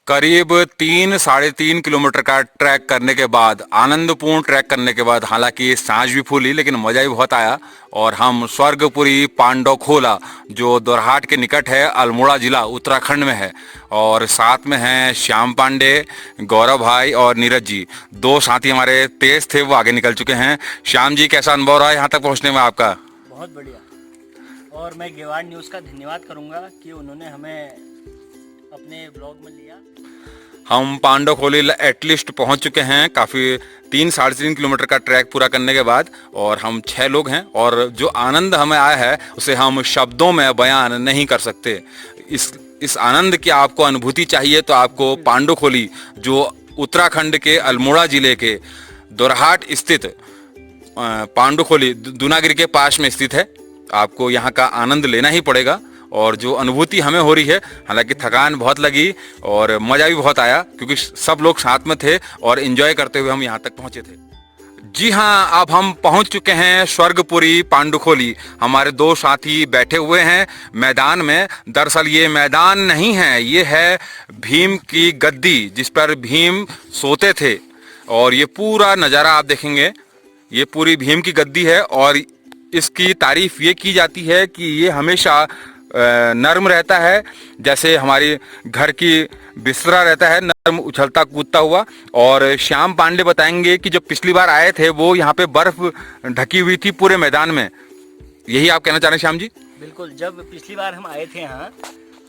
करीब 3-3.5 किलोमीटर का ट्रैक करने के बाद, आनंदपूर्ण ट्रैक करने के बाद, हालांकि सांस भी फूली लेकिन मज़ा भी बहुत आया। और हम स्वर्गपुरी पांडवखोला जो दोरहाट के निकट है, अल्मोड़ा जिला उत्तराखंड में है। और साथ में हैं श्याम पांडे, गौरव भाई और नीरज जी। दो साथी हमारे तेज थे, वो आगे निकल चुके हैं। श्याम जी, कैसा अनुभव रहा यहाँ तक पहुँचने में आपका? बहुत बढ़िया। और मैं गेवाड़ न्यूज़ का धन्यवाद करूंगा कि उन्होंने हमें अपने ब्लॉग में लिया। हम पांडवखोली एटलीस्ट पहुंच चुके हैं, काफ़ी 3-3.5 किलोमीटर का ट्रैक पूरा करने के बाद। और हम 6 लोग हैं और जो आनंद हमें आया है उसे हम शब्दों में बयान नहीं कर सकते। इस आनंद की आपको अनुभूति चाहिए तो आपको पांडवखोली, जो उत्तराखंड के अल्मोड़ा जिले के दोरहाट स्थित पांडुखोली दूनागिरी के पास में स्थित है, आपको यहाँ का आनंद लेना ही पड़ेगा। और जो अनुभूति हमें हो रही है, हालांकि थकान बहुत लगी और मज़ा भी बहुत आया क्योंकि सब लोग साथ में थे और एंजॉय करते हुए हम यहाँ तक पहुँचे थे। जी हाँ, अब हम पहुँच चुके हैं स्वर्गपुरी पांडुखोली। हमारे दो साथी बैठे हुए हैं मैदान में। दरअसल ये मैदान नहीं है, ये है भीम की गद्दी जिस पर भीम सोते थे। और ये पूरा नज़ारा आप देखेंगे, ये पूरी भीम की गद्दी है। और इसकी तारीफ ये की जाती है कि ये हमेशा नर्म रहता है, जैसे हमारी घर की बिस्तरा रहता है, नर्म उछलता कूदता हुआ। और श्याम पांडे बताएंगे कि जब पिछली बार आए थे वो यहाँ पे बर्फ ढकी हुई थी पूरे मैदान में। यही आप कहना चाह रहे हैं श्याम जी? बिल्कुल, जब पिछली बार हम आए थे यहाँ,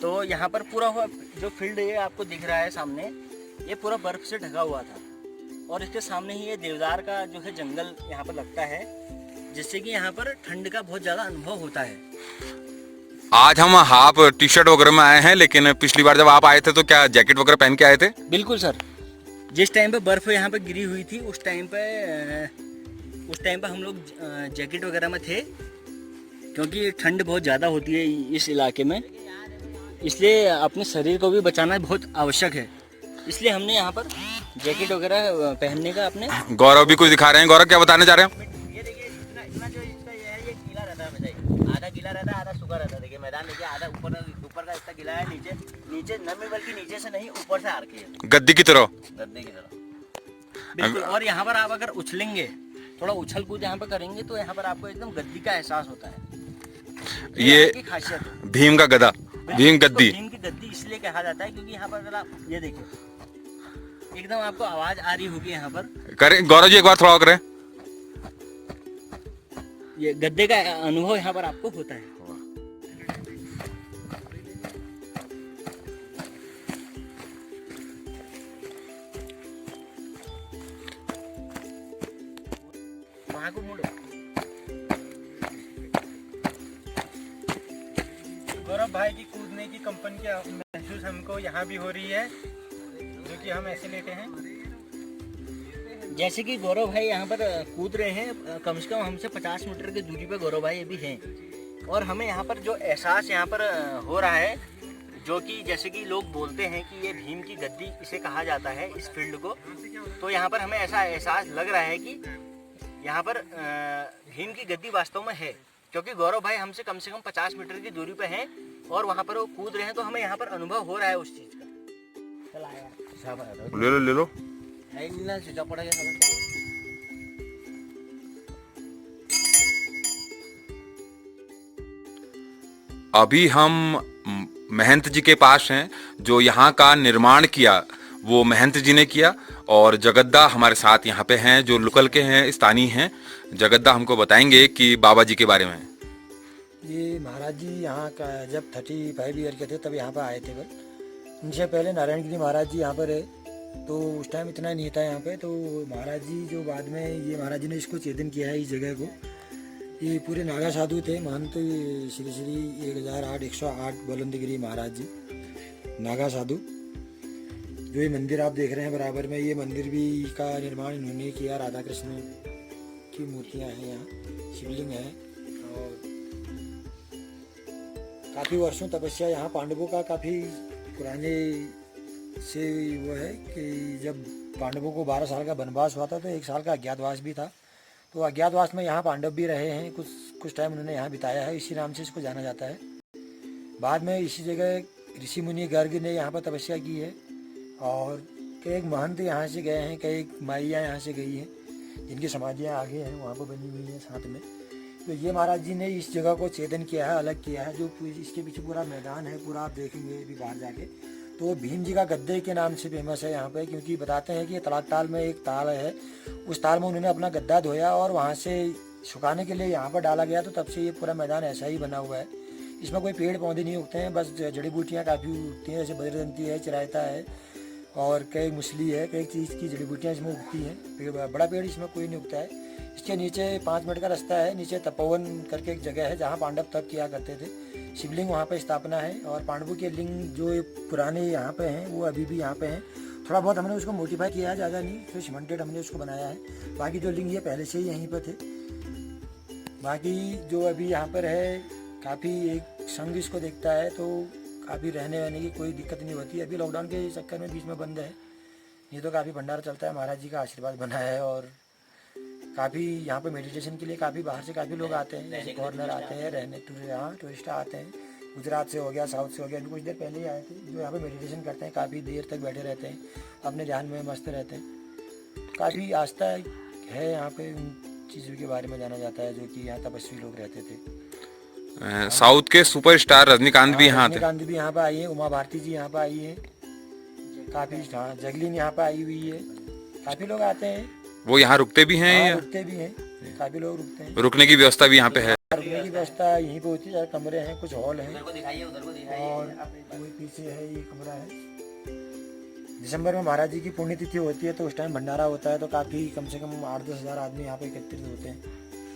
तो यहाँ पर पूरा हुआ जो फील्ड ये आपको दिख रहा है सामने, ये पूरा बर्फ से ढका हुआ था। और इसके सामने ही ये देवदार का जो है जंगल यहाँ पर लगता है, जिससे कि यहाँ पर ठंड का बहुत ज़्यादा अनुभव होता है। आज हम हाफ टी शर्ट वगैरह में आए हैं, लेकिन पिछली बार जब आप आए थे तो क्या जैकेट वगैरह पहन के आए थे? बिल्कुल सर, जिस टाइम पे बर्फ यहाँ पे गिरी हुई थी उस टाइम पे हम लोग जैकेट वगैरह में थे, क्योंकि ठंड बहुत ज़्यादा होती है इस इलाके में, इसलिए अपने शरीर को भी बचाना बहुत आवश्यक है। इसलिए हमने यहाँ पर जैकेट वगैरह पहनने का अपने। गौरव भी कुछ दिखा रहे हैं। गौरव, क्या बताने जा रहे हैं? ये देखिए, इतना जो इसका ये है, ये गीला रहता है हमेशा, आधा गीला रहता है आधा सूखा रहता है। देखिए मैदान, देखिए आधा ऊपर का इसका गीला है, नीचे नमी, बल्कि नीचे से नहीं ऊपर से आ रखी है, गद्दी की तरह। गद्दे की तरह बिल्कुल। और यहाँ पर आप अगर उछलेंगे, थोड़ा उछल कूद यहाँ पर करेंगे, तो यहाँ पर आपको एकदम गद्दी का एहसास होता है। ये खासियत है भीम का गदा, भीम गद्दी। भीम की गद्दी इसलिए कहा जाता है क्योंकि यहाँ पर अगर आप ये देखिए, एकदम आपको आवाज आ रही होगी यहाँ पर। करें गौरव जी, एक बार थोड़ा और करें। ये गद्दे का अनुभव यहाँ पर आपको होता है। वहाँ को मुड़ो। गौरव भाई की कूदने की कंपन की महसूस हमको यहाँ भी हो रही है, जो कि हम ऐसे लेते हैं। जैसे कि गौरव भाई यहाँ पर कूद रहे हैं, कम से कम हमसे 50 मीटर की दूरी पर गौरव भाई अभी हैं। और हमें यहाँ पर जो एहसास यहाँ पर हो रहा है, जो कि जैसे कि लोग बोलते हैं कि ये भीम की गद्दी इसे कहा जाता है इस फील्ड को, तो यहाँ पर हमें ऐसा एहसास लग रहा है कि यहाँ पर भीम की गद्दी वास्तव में है, क्योंकि गौरव भाई हमसे कम 50 मीटर की दूरी पे हैं और वहाँ पर वो कूद रहे हैं, तो हमें यहाँ पर अनुभव हो रहा है उस चीज़ का। चला यार, ले लो। अभी हम महंत जी के पास हैं, जो यहाँ का निर्माण किया वो महंत जी ने किया। और जगद्दा हमारे साथ यहाँ पे हैं, जो लोकल के हैं, स्थानीय हैं। जगद्दा हमको बताएंगे कि बाबा जी के बारे में। ये महाराज जी यहाँ का जब 35 ईयर के थे तब यहाँ पर आए थे। इनसे पहले नारायणगिरी महाराज जी यहाँ पर है, तो उस टाइम इतना नहीं था यहाँ पे। तो महाराज जी जो बाद में ये महाराज जी ने इसको चेतन किया है इस जगह को। ये पूरे नागा साधु थे महंत, तो ये श्री श्री 1008 बुलंदगिरी महाराज जी नागा साधु। जो ये मंदिर आप देख रहे हैं बराबर में, ये मंदिर भी का निर्माण इन्होंने किया। राधा कृष्ण की मूर्तियाँ हैं यहाँ, शिवलिंग है। और काफ़ी वर्षों तपस्या यहाँ पांडवों का काफ़ी पुराने से वो है कि जब पांडवों को 12 साल का वनवास हुआ था तो 1 साल का अज्ञातवास भी था। तो अज्ञातवास में यहाँ पांडव भी रहे हैं, कुछ टाइम उन्होंने यहाँ बिताया है, इसी नाम से इसको जाना जाता है। बाद में इसी जगह ऋषि मुनि गर्ग ने यहाँ पर तपस्या की है। और कई महंत यहाँ से गए हैं, कई माइयाँ यहाँ से गई हैं, जिनकी समाधियाँ आगे हैं वहाँ पर बनी हुई हैं साथ में। तो ये महाराज जी ने इस जगह को चेतन किया है, अलग किया है। जो इसके पीछे पूरा मैदान है, पूरा आप देखेंगे अभी बाहर जाके, तो भीम जी का गद्दे के नाम से फेमस है यहाँ पे, क्योंकि बताते हैं कि तलाक ताल में एक ताल है, उस ताल में उन्होंने अपना गद्दा धोया और वहाँ से सुखाने के लिए यहाँ पर डाला गया। तो तब से ये पूरा मैदान ऐसा ही बना हुआ है। इसमें कोई पेड़ पौधे नहीं उगते हैं, बस जड़ी बूटियाँ काफ़ी उगती हैं, जैसे बजरंती है, चिरायता है और कई मुसली है, कई चीज़ की जड़ी बूटियाँ इसमें उगती हैं। बड़ा पेड़ इसमें कोई नहीं उगता है। इसके नीचे 5 मिनट का रास्ता है, नीचे तपोवन करके एक जगह है जहाँ पांडव तप किया करते थे। शिवलिंग वहाँ पर स्थापना है और पांडवों के लिंग जो पुराने यहाँ पे हैं वो अभी भी यहाँ पे हैं। थोड़ा बहुत हमने उसको मोडिफाई किया है, ज़्यादा नहीं, तो सीमेंटेड हमने उसको बनाया है। बाकी जो लिंग ये पहले से ही यहीं पर थे। बाकी जो अभी यहाँ पर है, काफ़ी एक संघ इसको देखता है, तो काफ़ी रहने वहने की कोई दिक्कत नहीं होती। अभी लॉकडाउन के चक्कर में बीच में बंद है, ये तो काफ़ी भंडारा चलता है। महाराज जी का आशीर्वाद बना है और काफ़ी यहाँ पे मेडिटेशन के लिए काफ़ी बाहर से काफ़ी लोग आते हैं, जैसे फॉरनर आते हैं रहने, यहाँ टूरिस्ट आते हैं। गुजरात से हो गया, साउथ से हो गया, कुछ देर पहले ही आए थे, जो यहाँ पे मेडिटेशन करते हैं, काफ़ी देर तक बैठे रहते हैं, अपने ध्यान में मस्त रहते हैं। काफ़ी आस्था है यहाँ पे, उन चीज़ों के बारे में जाना जाता है जो कि यहाँ तपस्वी लोग रहते थे। साउथ के सुपरस्टार रजनीकांत भी यहाँ थे। रजनीकांत भी यहाँ पे आई है, उमा भारती जी यहाँ पे आई है, काफ़ी, हाँ, जगलीन यहाँ पे आई हुई है। काफ़ी लोग आते हैं। वो यहाँ रुकते भी हैं या रुकते भी हैं, काफ़ी लोग रुकते हैं। रुकने की व्यवस्था भी यहाँ पे है? रुकने की व्यवस्था यहीं पे होती है, कमरे हैं, कुछ हॉल हैं और कोई पीछे है, ये कमरा है। दिसंबर में महाराज जी की पुण्यतिथि होती है, तो उस टाइम भंडारा होता है, तो काफ़ी कम से कम 8-10 हज़ार आदमी यहाँ पे एकत्रित होते हैं,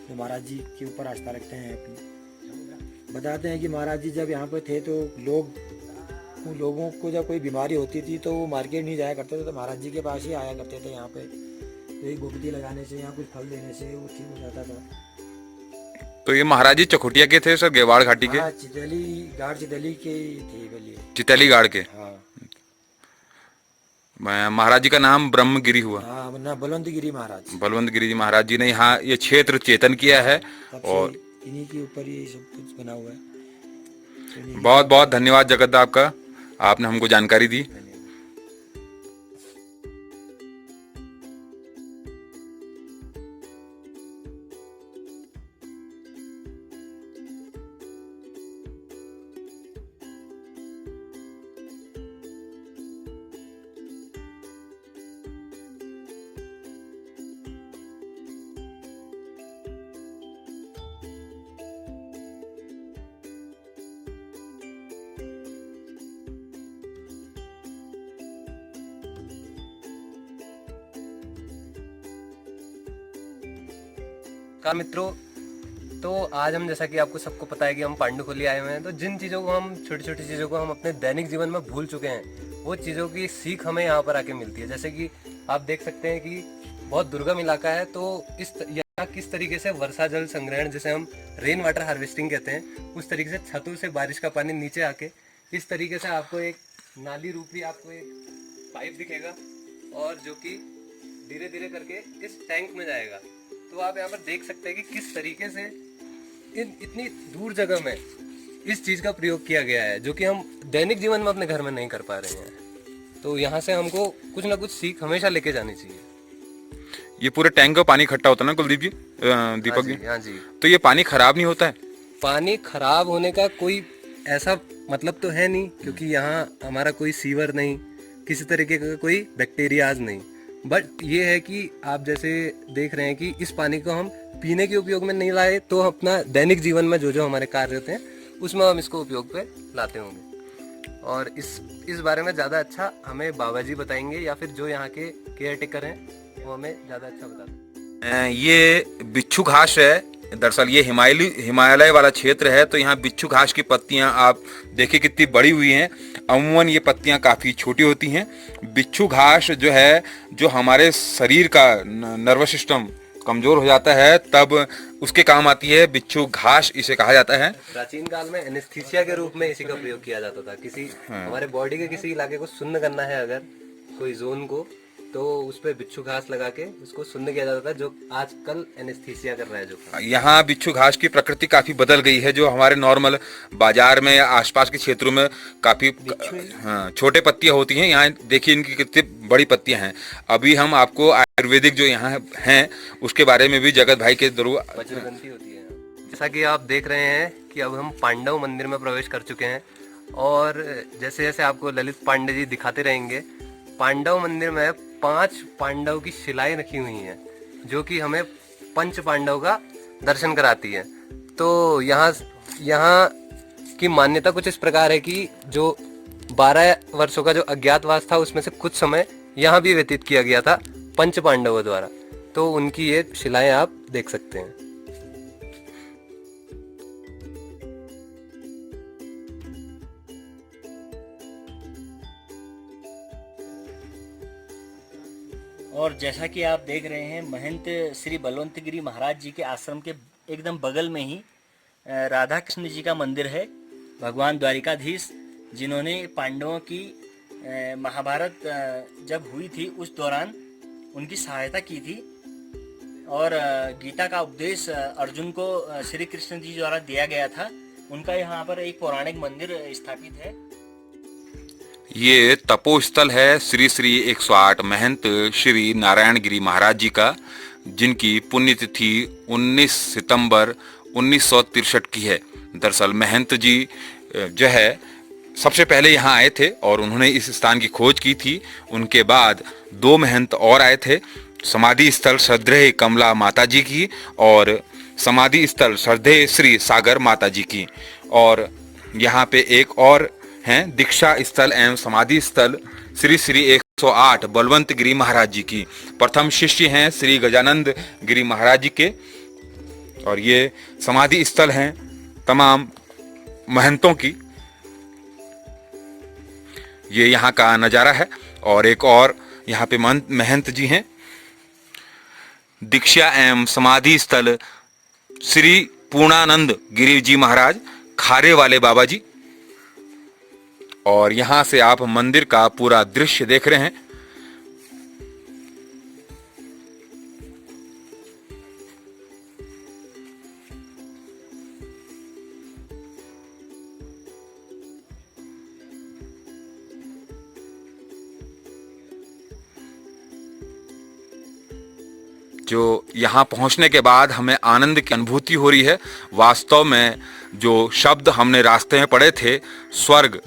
जो महाराज जी के ऊपर आस्था रखते हैं अपनी। बताते हैं कि महाराज जी जब यहाँ पे थे तो लोगों को जब कोई बीमारी होती थी तो वो मार्केट नहीं जाया करते थे, तो महाराज जी के पास ही आया करते थे। यहाँ पे एक गोपती लगाने से या कुछ फल देने से वो ठीक हो जाता था। तो ये महाराज जी चकोटिया के थे सर, गेवाड़ घाटी के? हाँ, चितली के थे बोलिए। चितली गाड़ के? हाँ। महाराज जी का नाम ब्रह्मगिरी हुआ। हाँ, ना बलवंतगिरी महाराज। बलवंतगिरी जी महाराज जी ने यहाँ ये क्षेत्र चेतन किया है और इन्हीं के ऊपर ये सब कुछ बना हुआ है। बहुत बहुत धन्यवाद जगत आपका, आपने हमको जानकारी दी। नमस्कार मित्रों, तो आज हम, जैसा कि आपको सबको पता है कि हम पांडुखोली आए हुए हैं, तो जिन चीज़ों को हम, छोटी छोटी चीज़ों को हम अपने दैनिक जीवन में भूल चुके हैं, वो चीज़ों की सीख हमें यहाँ पर आके मिलती है। जैसे कि आप देख सकते हैं कि बहुत दुर्गम इलाका है, तो यहाँ किस तरीके से वर्षा जल संग्रहण, जिसे हम रेन वाटर हार्वेस्टिंग कहते हैं, उस तरीके से छतों से बारिश का पानी नीचे आके इस तरीके से आपको एक नाली रूपी आपको एक पाइप दिखेगा, और जो कि धीरे धीरे करके इस टैंक में जाएगा। तो आप यहाँ पर देख सकते हैं कि किस तरीके से इतनी दूर जगह में इस चीज़ का प्रयोग किया गया है, जो कि हम दैनिक जीवन में अपने घर में नहीं कर पा रहे हैं। तो यहाँ से हमको कुछ ना कुछ सीख हमेशा लेके जानी चाहिए। ये पूरे टैंक का पानी इकट्ठा होता है ना कुलदीप जी, दीपक जी? हाँ जी। तो ये पानी खराब नहीं होता है? पानी खराब होने का कोई ऐसा मतलब तो है नहीं, क्योंकि यहाँ हमारा कोई सीवर नहीं, किसी तरीके का कोई बैक्टीरियाज नहीं। बट ये है कि आप जैसे देख रहे हैं कि इस पानी को हम पीने के उपयोग में नहीं लाए, तो अपना दैनिक जीवन में जो जो हमारे कार्य होते हैं उसमें हम इसको उपयोग पे लाते होंगे। और इस बारे में ज़्यादा अच्छा हमें बाबा जी बताएंगे, या फिर जो यहाँ के केयर टेकर हैं वो हमें ज़्यादा अच्छा बताते हैं। ये बिच्छू घास है, दरअसल ये हिमालय वाला क्षेत्र है, तो यहाँ बिच्छू घास की पत्तियां आप देखिए कितनी बड़ी हुई हैं। अमूमन ये पत्तियां काफ़ी छोटी होती हैं। बिच्छू घास जो है, जो हमारे शरीर का नर्वस सिस्टम कमज़ोर हो जाता है, तब उसके काम आती है। बिच्छू घास इसे कहा जाता है। प्राचीन काल में एनेस्थीसिया के रूप में इसी का प्रयोग किया जाता था। किसी हमारे बॉडी के किसी इलाके को सुन्न करना है, अगर कोई जोन को, तो उस पे बिच्छू घास लगा के उसको शून्य किया जाता था, जो आजकल एनेस्थीसिया कर रहा है जो। यहाँ बिच्छू घास की प्रकृति काफी बदल गई है, जो हमारे नॉर्मल बाजार में या आसपास के क्षेत्रों में काफी छोटे पत्तियां होती हैं, यहाँ देखिए इनकी कितनी बड़ी पत्तियां हैं। अभी हम आपको आयुर्वेदिक जो यहाँ हैं उसके बारे में भी जगत भाई के जरूर वचनबंदी होती है। जैसा कि आप देख रहे हैं कि अब हम पांडव मंदिर में प्रवेश कर चुके हैं, और जैसे जैसे आपको ललित पांडे जी दिखाते रहेंगे, पांडव मंदिर में 5 पांडव की शिलाएं रखी हुई हैं, जो कि हमें पंच पांडव का दर्शन कराती है। तो यहाँ की मान्यता कुछ इस प्रकार है कि जो 12 वर्षों का जो अज्ञातवास था उसमें से कुछ समय यहाँ भी व्यतीत किया गया था पंच पांडवों द्वारा। तो उनकी ये शिलाएं आप देख सकते हैं। और जैसा कि आप देख रहे हैं, महंत श्री बलवंत गिरी महाराज जी के आश्रम के एकदम बगल में ही राधा कृष्ण जी का मंदिर है, भगवान द्वारिकाधीश, जिन्होंने पांडवों की महाभारत जब हुई थी उस दौरान उनकी सहायता की थी, और गीता का उपदेश अर्जुन को श्री कृष्ण जी द्वारा दिया गया था। उनका यहाँ पर एक पौराणिक मंदिर स्थापित है। ये तपोस्थल है श्री श्री 108 महंत श्री नारायण गिरी महाराज जी का, जिनकी पुण्यतिथि 19 सितंबर 1963 की है। दरअसल महंत जी जो है सबसे पहले यहाँ आए थे और उन्होंने इस स्थान की खोज की थी। उनके बाद 2 महंत और आए थे, समाधि स्थल श्रद्धेय कमला माता जी की और समाधि स्थल श्रद्धेय श्री सागर माता जी की, और यहाँ पे एक और हैं दीक्षा स्थल एवं समाधि स्थल श्री श्री 108 बलवंत गिरी महाराज जी की। प्रथम शिष्य हैं श्री गजानंद गिरी महाराज जी के, और ये समाधि स्थल हैं तमाम महंतों की। ये यहाँ का नज़ारा है। और एक और यहाँ पे महंत जी हैं, दीक्षा एवं समाधि स्थल श्री पूर्णानंद गिरी जी महाराज, खारे वाले बाबा जी। और यहां से आप मंदिर का पूरा दृश्य देख रहे हैं। जो यहाँ पहुँचने के बाद हमें आनंद की अनुभूति हो रही है। वास्तव में जो शब्द हमने रास्ते में पढ़े थे, स्वर्ग,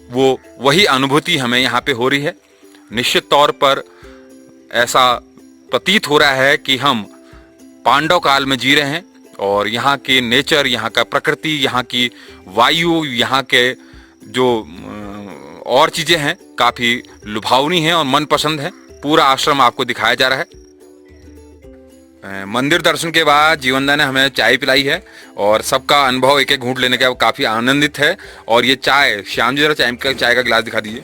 वो वही अनुभूति हमें यहाँ पे हो रही है। निश्चित तौर पर ऐसा प्रतीत हो रहा है कि हम पांडव काल में जी रहे हैं, और यहाँ के नेचर, यहाँ का प्रकृति, यहाँ की वायु, यहाँ के जो और चीज़ें हैं काफ़ी लुभावनी हैं और मनपसंद हैं। पूरा आश्रम आपको दिखाया जा रहा है। मंदिर दर्शन के बाद जीवनदा ने हमें चाय पिलाई है, और सबका अनुभव एक एक घूंट लेने का काफ़ी आनंदित है। और ये चाय, श्याम जी जरा चाय का गिलास दिखा दीजिए।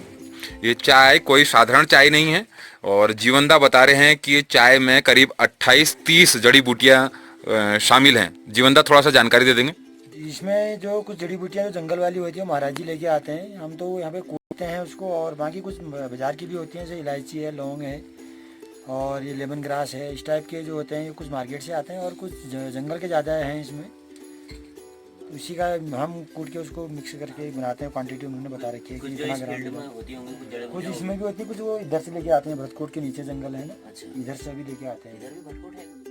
ये चाय कोई साधारण चाय नहीं है, और जीवनदा बता रहे हैं कि ये चाय में करीब 28-30 जड़ी बूटियाँ शामिल हैं। जीवनदा थोड़ा सा जानकारी दे देंगे। इसमें जो कुछ जड़ी बूटियाँ जो जंगल वाली होती है महाराज जी लेके आते हैं, हम तो यहाँ पे कूटते हैं उसको, और बाकी कुछ बाजार की भी होती हैं, जैसे इलायची है, लौंग है, और ये लेमन ग्रास है। इस टाइप के जो होते हैं ये कुछ मार्केट से आते हैं, और कुछ जंगल के ज़्यादा हैं इसमें। उसी का हम कूट के उसको मिक्स करके बनाते हैं। क्वांटिटी उन्होंने बता रखी है कि इतना ग्राम होती होंगी, कुछ इसमें भी होती है, कुछ वो इधर से लेके आते हैं, भरतकोट के नीचे जंगल है ना, इधर से भी लेके आते हैं। इधर भी भरतकोट है।